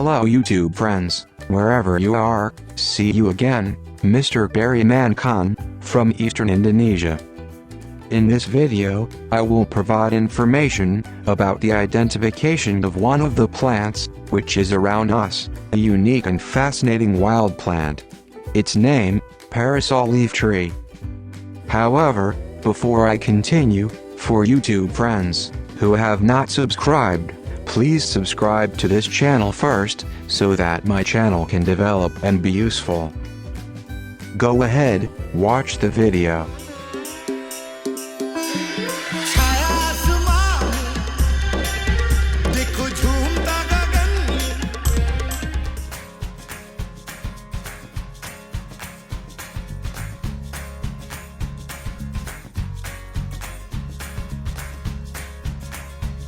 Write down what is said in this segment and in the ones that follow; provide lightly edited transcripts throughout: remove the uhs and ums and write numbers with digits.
Hello YouTube friends, wherever you are, see you again, Mr. Berryman Khan, from Eastern Indonesia. In this video, I will provide information about the identification of one of the plants, which is around us, a unique and fascinating wild plant. Its name, Parasol leaf tree. However, before I continue, for YouTube friends who have not subscribed, please subscribe to this channel first, so that my channel can develop and be useful. Go ahead, watch the video.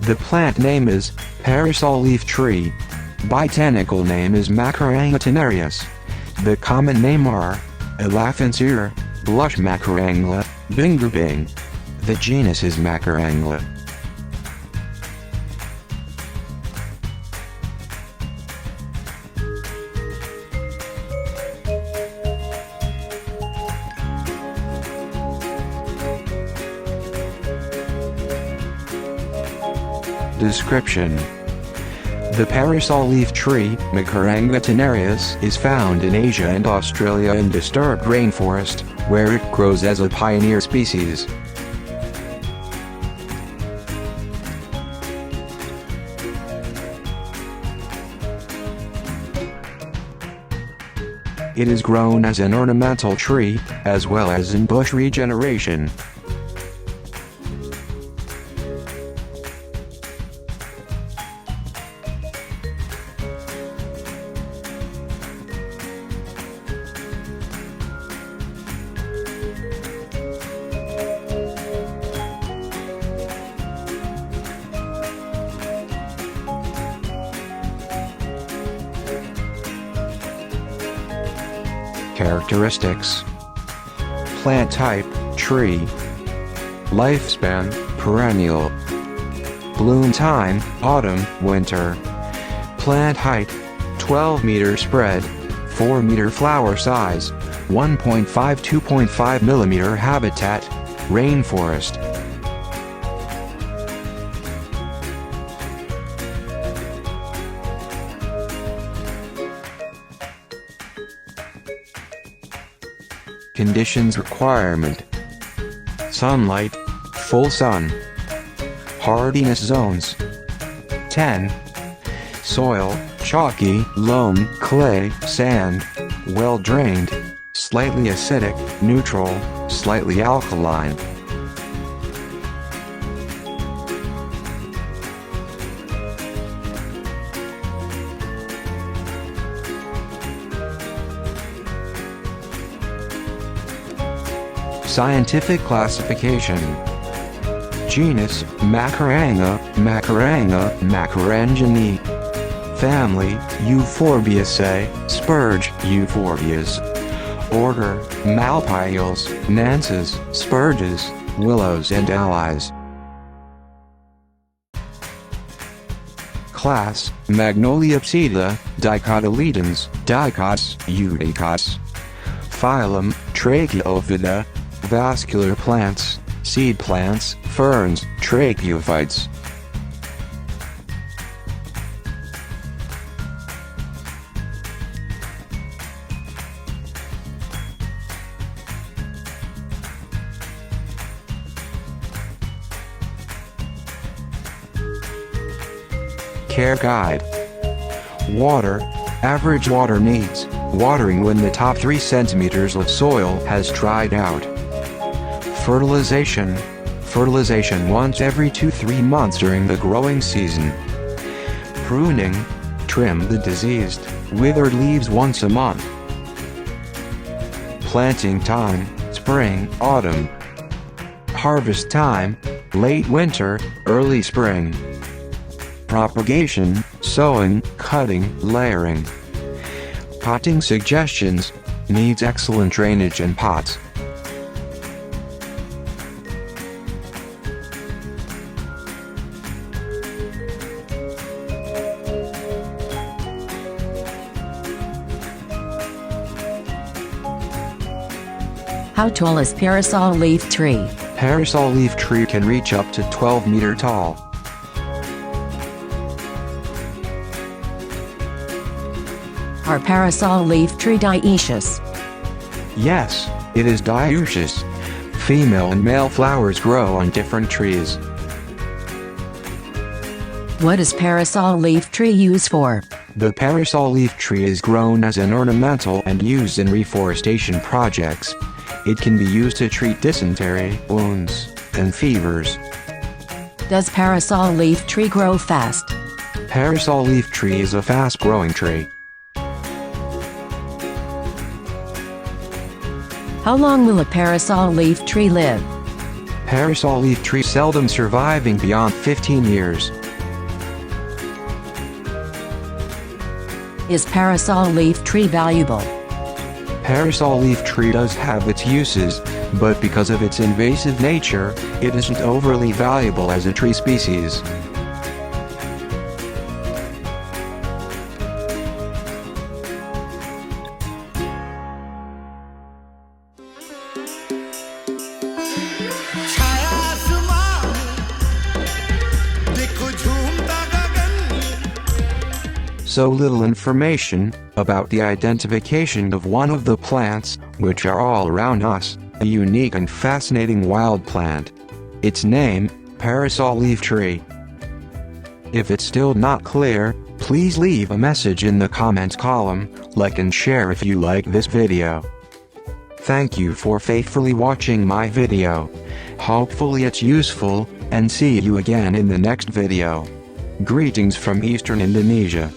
The plant name is Parasol leaf tree. Botanical name is Macaranga tenareus. The common name are Elaphantier, blush Macarangla, Bingerbing. The genus is Macarangla. Description: the parasol leaf tree, Macaranga tenareus, is found in Asia and Australia in disturbed rainforest, where it grows as a pioneer species. It is grown as an ornamental tree, as well as in bush regeneration. Characteristics: plant type, tree. Lifespan, perennial. Bloom time, autumn, winter. Plant height, 12 meter spread, 4 meter flower size, 1.5–2.5 mm habitat, rainforest. Conditions requirement: sunlight, full sun. Hardiness zones: 10. Soil, chalky, loam, clay, sand. Well drained, slightly acidic, neutral, slightly alkaline. Scientific classification: genus, Macaranga, Macaranga, Macaranginae. Family, Euphorbiaceae, spurge, Euphorbias. Order, Malpaeals, Nances, spurges, willows and allies. Class, Magnoliopsida, dicotyledons, dicots, eudicots. Phylum, Tracheophyta, vascular plants, seed plants, ferns, tracheophytes. Care guide: water. Average water needs: watering when the top 3 centimeters of soil has dried out. Fertilization: fertilization once every 2–3 months during the growing season. Pruning: trim the diseased, withered leaves once a month. Planting time: spring, autumn. Harvest time: late winter, early spring. Propagation: sowing, cutting, layering. Potting suggestions: needs excellent drainage and pots. How tall is parasol leaf tree? Parasol leaf tree can reach up to 12 meter tall. Are parasol leaf tree dioecious? Yes, it is dioecious. Female and male flowers grow on different trees. What is parasol leaf tree used for? The parasol leaf tree is grown as an ornamental and used in reforestation projects. It can be used to treat dysentery, wounds, and fevers. Does parasol leaf tree grow fast? Parasol leaf tree is a fast-growing tree. How long will a parasol leaf tree live? Parasol leaf tree seldom surviving beyond 15 years. Is parasol leaf tree valuable? Parasol leaf tree does have its uses, but because of its invasive nature, it isn't overly valuable as a tree species. So little information about the identification of one of the plants, which are all around us, a unique and fascinating wild plant. Its name, parasol leaf tree. If it's still not clear, please leave a message in the comments column, like and share if you like this video. Thank you for faithfully watching my video. Hopefully it's useful, and see you again in the next video. Greetings from Eastern Indonesia.